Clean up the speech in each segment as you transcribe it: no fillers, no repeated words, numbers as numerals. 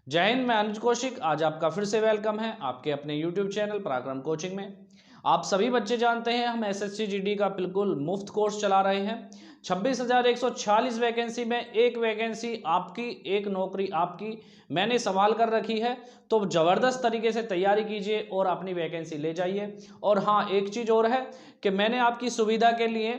जय हिंद। मैं अनुज कौशिक आज आपका फिर से वेलकम है आपके अपने YouTube चैनल पराक्रम कोचिंग में। आप सभी बच्चे जानते हैं हम एसएससी जीडी का बिल्कुल मुफ्त कोर्स चला रहे हैं। 26,146 वैकेंसी में एक वैकेंसी आपकी, एक नौकरी आपकी मैंने सवाल कर रखी है। तो ज़बरदस्त तरीके से तैयारी कीजिए और अपनी वैकेंसी ले जाइए। और हाँ, एक चीज़ और है कि मैंने आपकी सुविधा के लिए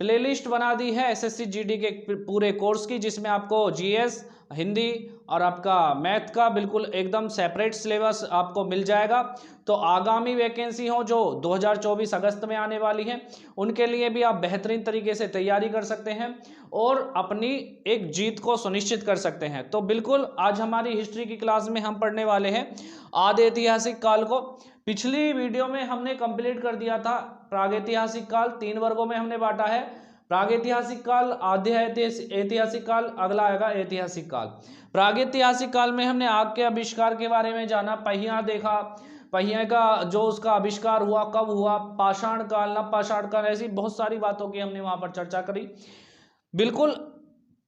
प्लेलिस्ट बना दी है एसएससी जीडी के पूरे कोर्स की, जिसमें आपको जीएस, हिंदी और आपका मैथ का बिल्कुल एकदम सेपरेट सिलेबस आपको मिल जाएगा। तो आगामी वैकेंसी हो जो 2024 अगस्त में आने वाली है, उनके लिए भी आप बेहतरीन तरीके से तैयारी कर सकते हैं और अपनी एक जीत को सुनिश्चित कर सकते हैं। तो बिल्कुल आज हमारी हिस्ट्री की क्लास में हम पढ़ने वाले हैं आदि ऐतिहासिक काल को। पिछली वीडियो में हमने कंप्लीट कर दिया था प्रागैतिहासिक काल, 3 वर्गों में हमने बांटा है। प्रागैतिहासिक काल, आद्य ऐतिहासिक काल, अगला आएगा ऐतिहासिक काल। प्रागैतिहासिक काल में हमने आग के आविष्कार के बारे में जाना, पहिया देखा, पहिए का जो उसका आविष्कार हुआ, कब हुआ, पाषाण काल, नव पाषाण काल, ऐसी बहुत सारी बातों की हमने वहां पर चर्चा करी। बिल्कुल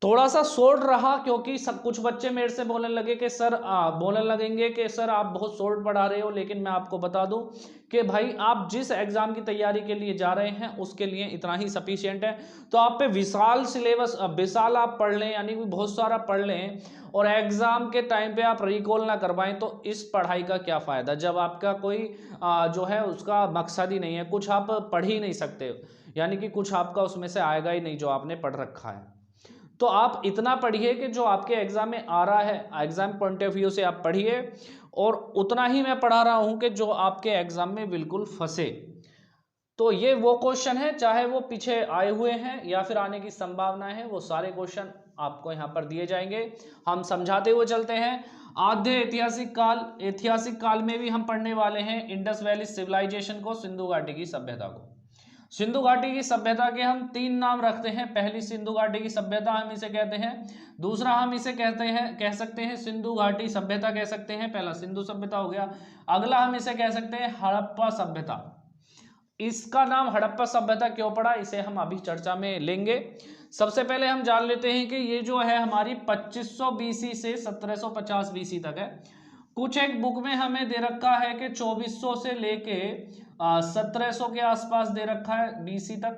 थोड़ा सा शॉर्ट रहा क्योंकि सब कुछ बच्चे मेरे से बोलने लगे कि सर बोलने लगेंगे कि सर आप बहुत शॉर्ट पढ़ा रहे हो। लेकिन मैं आपको बता दूं कि भाई आप जिस एग्जाम की तैयारी के लिए जा रहे हैं उसके लिए इतना ही सफिशिएंट है। तो आप पे विशाल सिलेबस, विशाल आप पढ़ लें, यानी कि बहुत सारा पढ़ लें और एग्जाम के टाइम पे आप रिकॉल ना करवाएं, तो इस पढ़ाई का क्या फायदा जब आपका कोई जो है उसका मकसद ही नहीं है, कुछ आप पढ़ ही नहीं सकते, यानी कि कुछ आपका उसमें से आएगा ही नहीं जो आपने पढ़ रखा है। तो आप इतना पढ़िए कि जो आपके एग्जाम में आ रहा है, एग्जाम पॉइंट ऑफ व्यू से आप पढ़िए, और उतना ही मैं पढ़ा रहा हूं कि जो आपके एग्जाम में बिल्कुल फंसे। तो ये वो क्वेश्चन है, चाहे वो पीछे आए हुए हैं या फिर आने की संभावना है, वो सारे क्वेश्चन आपको यहाँ पर दिए जाएंगे। हम समझाते हुए चलते हैं। आद्य ऐतिहासिक काल, ऐतिहासिक काल में भी हम पढ़ने वाले हैं इंडस वैली सिविलाइजेशन को, सिंधु घाटी की सभ्यता को। सिंधु घाटी की सभ्यता के हम 3 नाम रखते हैं। पहली सिंधु घाटी की सभ्यता हम इसे कहते हैं, दूसरा हम इसे कह सकते हैं सिंधु घाटी सभ्यता कह सकते हैं, पहला सिंधु सभ्यता हो गया। अगला हम इसे कह सकते हैं हड़प्पा सभ्यता। इसका नाम हड़प्पा सभ्यता क्यों पड़ा, इसे हम अभी चर्चा में लेंगे। सबसे पहले हम जान लेते हैं कि ये जो है हमारी 2500 बीसी से 1750 बीसी तक है। कुछ एक बुक में हमें दे रखा है कि 2400 से लेके 1700 के आसपास दे रखा है बीसी तक।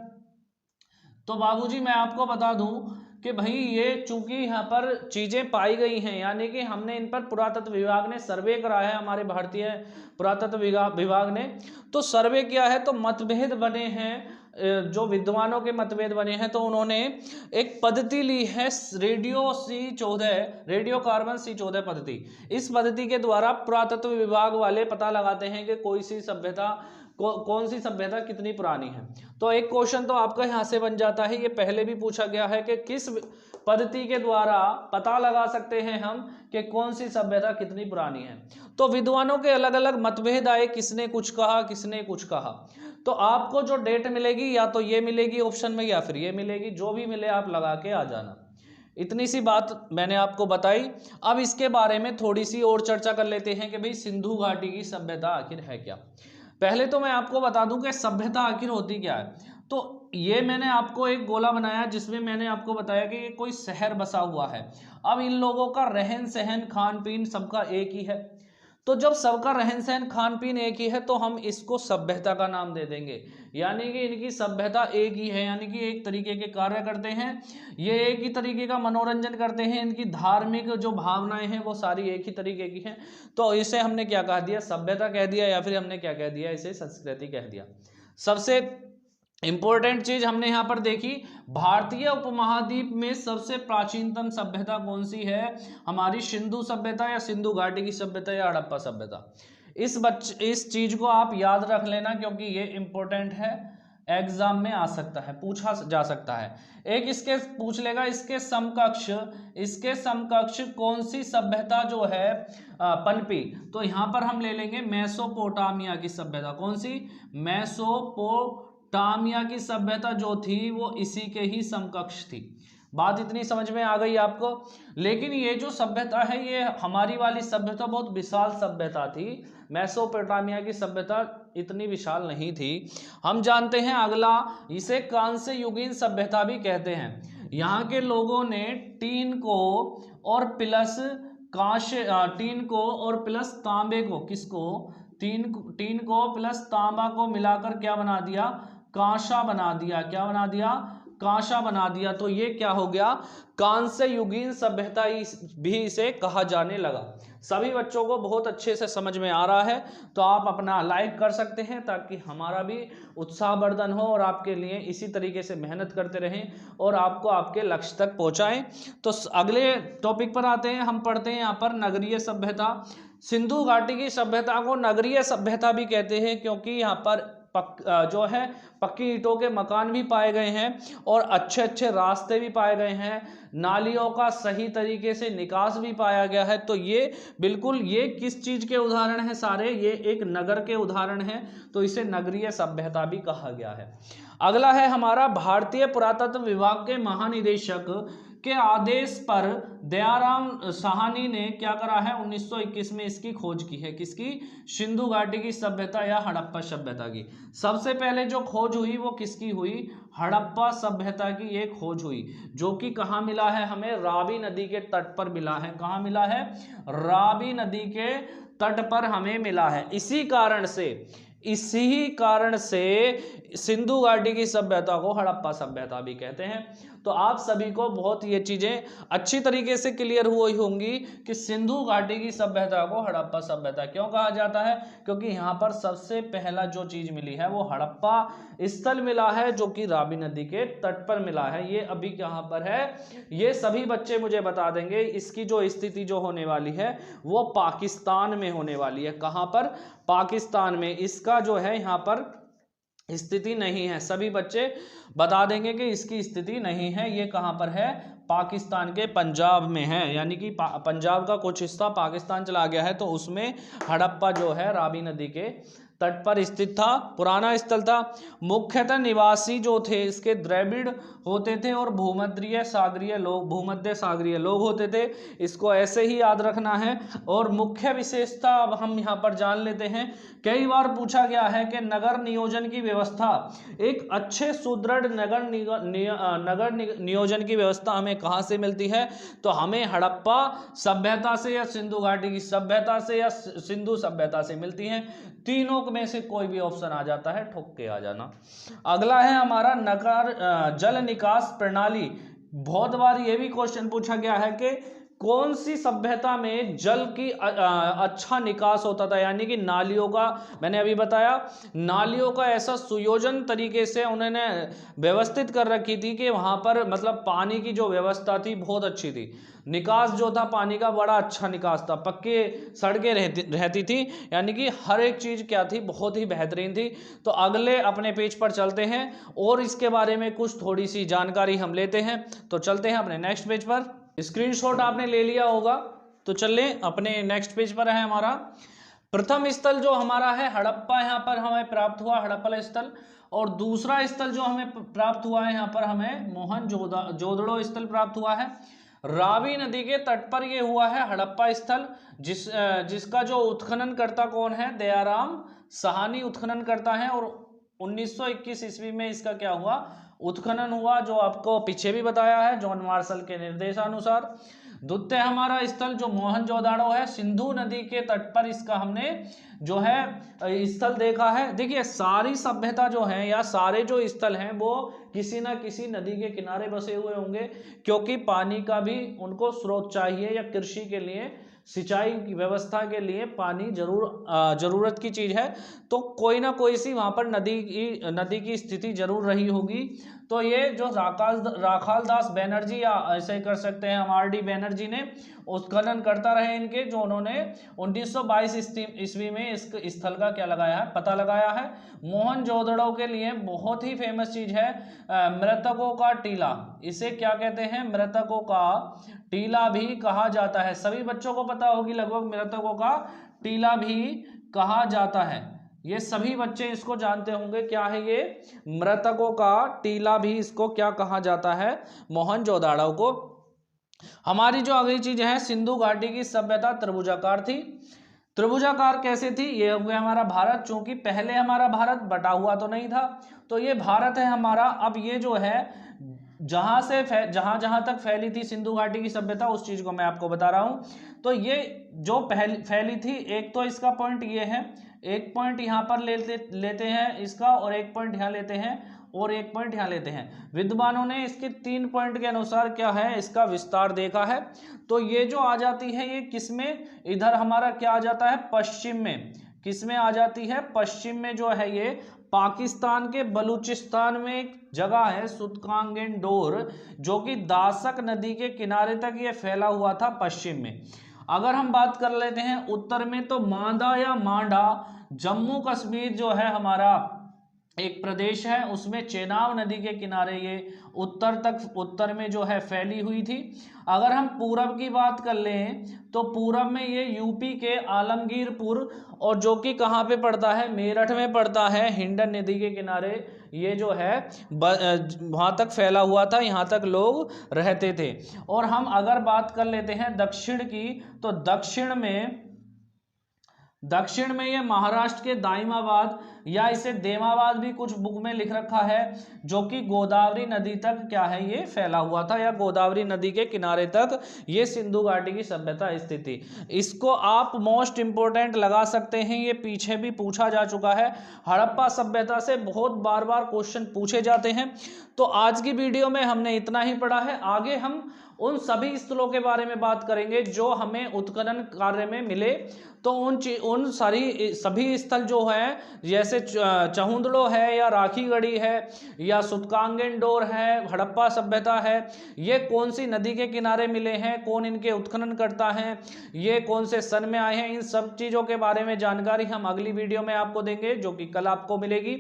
तो बाबूजी मैं आपको बता दूं कि भाई ये चूंकि यहाँ पर चीजें पाई गई हैं, यानी कि हमने इन पर पुरातत्व विभाग ने सर्वे कराया है, हमारे भारतीय पुरातत्व विभाग ने। तो सर्वे किया है, तो मतभेद बने हैं, जो विद्वानों के मतभेद बने हैं, तो उन्होंने एक पद्धति ली है रेडियो कार्बन C14 पद्धति। इस पद्धति के द्वारा पुरातत्व विभाग वाले पता लगाते हैं कि कोई सी सभ्यता कौन सी सभ्यता कितनी पुरानी है। तो एक क्वेश्चन तो आपका यहां से बन जाता है, ये पहले भी पूछा गया है कि किस पद्धति के द्वारा पता लगा सकते हैं हम कि कौन सी सभ्यता कितनी पुरानी है। तो विद्वानों के अलग अलग मतभेद आए, किसने कुछ कहा, किसने कुछ कहा। तो आपको जो डेट मिलेगी या तो ये मिलेगी ऑप्शन में या फिर ये मिलेगी, जो भी मिले आप लगा के आ जाना। इतनी सी बात मैंने आपको बताई। अब इसके बारे में थोड़ी सी और चर्चा कर लेते हैं कि भाई सिंधु घाटी की सभ्यता आखिर है क्या। पहले तो मैं आपको बता दूं कि सभ्यता आखिर होती क्या है। तो ये मैंने आपको एक गोला बनाया जिसमें मैंने आपको बताया कि ये कोई शहर बसा हुआ है। अब इन लोगों का रहन सहन खान पीन सबका एक ही है। तो जब सबका रहन सहन खान पीन एक ही है तो हम इसको सभ्यता का नाम दे देंगे, यानी कि इनकी सभ्यता एक ही है, यानी कि एक तरीके के कार्य करते हैं, ये एक ही तरीके का मनोरंजन करते हैं, इनकी धार्मिक जो भावनाएं हैं वो सारी एक ही तरीके की हैं। तो इसे हमने क्या कह दिया, सभ्यता कह दिया, या फिर हमने क्या कह दिया, इसे संस्कृति कह दिया। सबसे इंपॉर्टेंट चीज हमने यहां पर देखी, भारतीय उपमहाद्वीप में सबसे प्राचीनतम सभ्यता कौन सी है, हमारी सिंधु सभ्यता या सिंधु घाटी की सभ्यता या हड़प्पा सभ्यता। इस चीज को आप याद रख लेना क्योंकि ये इंपॉर्टेंट है, एग्जाम में आ सकता है, पूछा जा सकता है। एक इसके पूछ लेगा इसके समकक्ष कौन सी सभ्यता जो है पनपी। तो यहां पर हम ले लेंगे मेसोपोटामिया की सभ्यता। कौन सी, मेसोपोटामिया की सभ्यता जो थी वो इसी के ही समकक्ष थी। बात इतनी समझ में आ गई आपको। लेकिन ये जो सभ्यता है, ये हमारी वाली सभ्यता बहुत विशाल सभ्यता थी, मेसोपोटामिया की सभ्यता इतनी विशाल नहीं थी। हम जानते हैं अगला, इसे कांस्य युगीन सभ्यता भी कहते हैं। यहाँ के लोगों ने टीन को और प्लस टीन को और प्लस तांबे को, किसको, टीन को प्लस तांबा को मिलाकर क्या बना दिया, कांसा बना दिया। क्या बना दिया, कांसा बना दिया। तो ये क्या हो गया, कांस्य युगीन सभ्यता भी इसे कहा जाने लगा। सभी बच्चों को बहुत अच्छे से समझ में आ रहा है, तो आप अपना लाइक कर सकते हैं ताकि हमारा भी उत्साहवर्धन हो और आपके लिए इसी तरीके से मेहनत करते रहें और आपको आपके लक्ष्य तक पहुंचाएं। तो अगले टॉपिक पर आते हैं, हम पढ़ते हैं यहाँ पर नगरीय सभ्यता। सिंधु घाटी की सभ्यता को नगरीय सभ्यता भी कहते हैं क्योंकि यहाँ पर जो है पक्की ईंटों के मकान भी पाए गए हैं और अच्छे अच्छे रास्ते भी पाए गए हैं, नालियों का सही तरीके से निकास भी पाया गया है। तो ये बिल्कुल, ये किस चीज के उदाहरण हैं सारे, ये एक नगर के उदाहरण हैं, तो इसे नगरीय सभ्यता भी कहा गया है। अगला है हमारा, भारतीय पुरातत्व विभाग के महानिदेशक के आदेश पर दयाराम साहनी ने क्या करा है, 1921 में इसकी खोज की है। किसकी, सिंधु घाटी की सभ्यता या हड़प्पा सभ्यता की। सबसे पहले जो खोज हुई वो किसकी हुई, हड़प्पा सभ्यता की ये खोज हुई, जो कि कहाँ मिला है हमें, रावी नदी के तट पर मिला है। कहाँ मिला है, रावी नदी के तट पर हमें मिला है। इसी कारण से सिंधु घाटी की सभ्यता को हड़प्पा सभ्यता भी कहते हैं। तो आप सभी को बहुत ये चीजें अच्छी तरीके से क्लियर हुई होंगी कि सिंधु घाटी की सभ्यता को हड़प्पा सभ्यता क्यों कहा जाता है, क्योंकि यहाँ पर सबसे पहला जो चीज मिली है वो हड़प्पा स्थल मिला है, जो कि रावी नदी के तट पर मिला है। ये अभी कहाँ पर है, ये सभी बच्चे मुझे बता देंगे। इसकी जो स्थिति जो होने वाली है वो पाकिस्तान में होने वाली है। कहाँ पर, पाकिस्तान में। इसका जो है यहाँ पर स्थिति नहीं है, सभी बच्चे बता देंगे कि इसकी स्थिति नहीं है। ये कहाँ पर है, पाकिस्तान के पंजाब में है, यानी कि पंजाब का कुछ हिस्सा पाकिस्तान चला गया है, तो उसमें हड़प्पा जो है रावी नदी के तट पर स्थित था, पुराना स्थल था। मुख्यतः निवासी जो थे इसके द्रविड़ होते थे और भूमध्य सागरीय लोग होते थे। इसको ऐसे ही याद रखना है। और मुख्य विशेषता अब हम यहाँ पर जान लेते हैं। कई बार पूछा गया है कि नगर नियोजन की व्यवस्था, एक अच्छे सुदृढ़ नगर नियोजन की व्यवस्था हमें कहाँ से मिलती है, तो हमें हड़प्पा सभ्यता से या सिंधु घाटी की सभ्यता से या सिंधु सभ्यता से मिलती है। तीनों में से कोई भी ऑप्शन आ जाता है, ठोक के आ जाना। अगला है हमारा नगर जल निकास प्रणाली। बहुत बार ये भी क्वेश्चन पूछा गया है कि कौन सी सभ्यता में जल की अच्छा निकास होता था, यानी कि नालियों का, मैंने अभी बताया नालियों का ऐसा सुयोजन तरीके से उन्होंने व्यवस्थित कर रखी थी कि वहां पर मतलब पानी की जो व्यवस्था थी बहुत अच्छी थी, निकास जो था पानी का बड़ा अच्छा निकास था, पक्के सड़कें रहती थी, यानी कि हर एक चीज क्या थी, बहुत ही बेहतरीन थी। तो अगले अपने पेज पर चलते हैं और इसके बारे में कुछ थोड़ी सी जानकारी हम लेते हैं। तो चलते हैं अपने नेक्स्ट पेज पर। स्क्रीनशॉट आपने ले लिया होगा, तो चलिए अपने नेक्स्ट पेज पर है हमारा प्रथम स्थल जो हमारा है हड़प्पा, यहाँ पर हमें प्राप्त हुआ हड़प्पा स्थल। और दूसरा स्थल जो हमें प्राप्त हुआ है यहाँ पर हमें मोहनजोदड़ो स्थल प्राप्त हुआ है। रावी नदी के तट पर ये हुआ है हड़प्पा स्थल, जिसका जो उत्खनन करता कौन है, दयाराम साहनी उत्खनन करता है। और 1921 ईस्वी में इसका क्या हुआ, उत्खनन हुआ, जो आपको पीछे भी बताया है जॉन मार्शल के निर्देशानुसार। द्वितीय हमारा स्थल जो मोहनजोदाड़ो है, सिंधु नदी के तट पर इसका हमने जो है स्थल देखा है। देखिए सारी सभ्यता जो है या सारे जो स्थल हैं वो किसी ना किसी नदी के किनारे बसे हुए होंगे, क्योंकि पानी का भी उनको स्रोत चाहिए, या कृषि के लिए सिंचाई की व्यवस्था के लिए पानी जरूरत की चीज है। तो कोई ना कोई सी वहां पर नदी की स्थिति जरूर रही होगी। तो ये जो राखाल दास बैनर्जी, या ऐसे कर सकते हैं हम आर डी बैनर्जी ने उत्खनन करता रहे इनके, जो उन्होंने 1922 ईस्वी में इस स्थल का क्या लगाया है, पता लगाया है। मोहनजोदड़ो के लिए बहुत ही फेमस चीज है मृतकों का टीला। इसे क्या कहते हैं, मृतकों का टीला भी कहा जाता है। सभी बच्चों को पता होगी लगभग मृतकों का टीला भी कहा जाता है, ये सभी बच्चे इसको जानते होंगे। क्या है ये, मृतकों का टीला भी इसको क्या कहा जाता है, मोहनजोदाड़ो को। हमारी जो अगली चीज है, सिंधु घाटी की सभ्यता त्रिभुजाकार थी। त्रिभुजाकार कैसे थी, ये हो गया हमारा भारत, चूंकि पहले हमारा भारत बटा हुआ तो नहीं था, तो ये भारत है हमारा। अब ये जो है जहां जहां तक फैली थी सिंधु घाटी की सभ्यता, उस चीज को मैं आपको बता रहा हूं। तो ये जो फैली थी, एक तो इसका पॉइंट ये है, एक पॉइंट यहां पर लेते हैं इसका, और एक पॉइंट यहां लेते हैं, और एक पॉइंट यहां लेते हैं। विद्वानों ने इसके 3 पॉइंट के अनुसार क्या है, इसका विस्तार देखा है। तो ये जो आ जाती है, ये किसमें, इधर हमारा क्या आ जाता है, पश्चिम में। किसमें आ जाती है, पश्चिम में जो है ये पाकिस्तान के बलूचिस्तान में एक जगह है सुतकांगेंडोर, जो कि दासक नदी के किनारे तक ये फैला हुआ था पश्चिम में। अगर हम बात कर लेते हैं उत्तर में, तो मांडा या मांडा जम्मू कश्मीर जो है हमारा एक प्रदेश है, उसमें चेनाब नदी के किनारे ये उत्तर में जो है फैली हुई थी। अगर हम पूरब की बात कर लें, तो पूरब में ये यूपी के आलमगीरपुर, और जो कि कहाँ पे पड़ता है, मेरठ में पड़ता है, हिंडन नदी के किनारे ये जो है वहाँ तक फैला हुआ था, यहाँ तक लोग रहते थे। और हम अगर बात कर लेते हैं दक्षिण की, तो दक्षिण में ये महाराष्ट्र के दाइमाबाद, या इसे देमाबाद भी कुछ बुक में लिख रखा है, जो कि गोदावरी नदी तक क्या है, ये फैला हुआ था, या गोदावरी नदी के किनारे तक ये सिंधु घाटी की सभ्यता स्थित थी। इसको आप मोस्ट इंपोर्टेंट लगा सकते हैं, ये पीछे भी पूछा जा चुका है। हड़प्पा सभ्यता से बहुत बार बार क्वेश्चन पूछे जाते हैं। तो आज की वीडियो में हमने इतना ही पढ़ा है। आगे हम उन सभी स्थलों के बारे में बात करेंगे जो हमें उत्खनन कार्य में मिले। तो उन सभी स्थल जो है, जैसे चहुंदड़ो है, या राखीगढ़ी है, या सुतकांगेंडोर है, हड़प्पा सभ्यता है, ये कौन सी नदी के किनारे मिले हैं, कौन इनके उत्खनन करता है, ये कौन से सन में आए हैं, इन सब चीज़ों के बारे में जानकारी हम अगली वीडियो में आपको देंगे, जो कि कल आपको मिलेगी।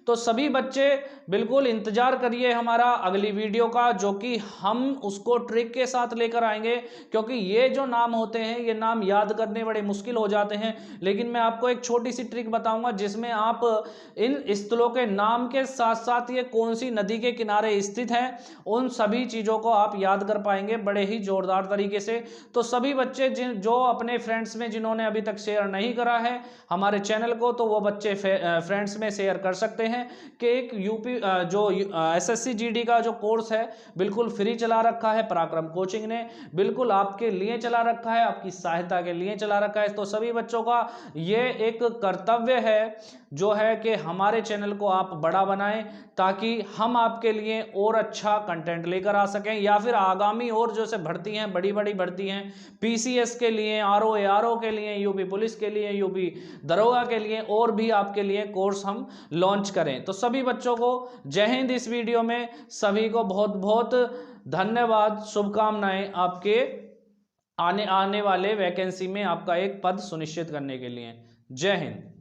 तो सभी बच्चे बिल्कुल इंतजार करिए हमारा अगली वीडियो का, जो कि हम उसको ट्रिक के साथ लेकर आएंगे, क्योंकि ये जो नाम होते हैं, ये नाम याद करने बड़े मुश्किल हो जाते हैं। लेकिन मैं आपको एक छोटी सी ट्रिक बताऊंगा, जिसमें आप इन स्थलों के नाम के साथ साथ ये कौन सी नदी के किनारे स्थित है, उन सभी चीज़ों को आप याद कर पाएंगे बड़े ही जोरदार तरीके से। तो सभी बच्चे जो अपने फ्रेंड्स में जिन्होंने अभी तक शेयर नहीं करा है हमारे चैनल को, तो वो बच्चे फ्रेंड्स में शेयर कर सकते हैं कि एक यूपी जो एसएससी जीडी का जो कोर्स है बिल्कुल फ्री चला रखा है पराक्रम कोचिंग ने, बिल्कुल आपके लिए चला रखा है, आपकी सहायता के लिए चला रखा है। तो सभी बच्चों का ये एक कर्तव्य है जो है कि हमारे चैनल को आप बड़ा बनाएं, ताकि हम आपके लिए और अच्छा कंटेंट लेकर आ सकें, या फिर आगामी और जो से भर्ती हैं, बड़ी बड़ी भर्ती हैं, पीसीएस के लिए, आरओ एआरओ के लिए, यूपी पुलिस के लिए, यूपी दरोगा के लिए, और भी आपके लिए कोर्स हम लॉन्च करें। तो सभी बच्चों को जय हिंद। इस वीडियो में सभी को बहुत बहुत धन्यवाद, शुभकामनाएं आपके आने वाले वैकेंसी में आपका एक पद सुनिश्चित करने के लिए। जय हिंद।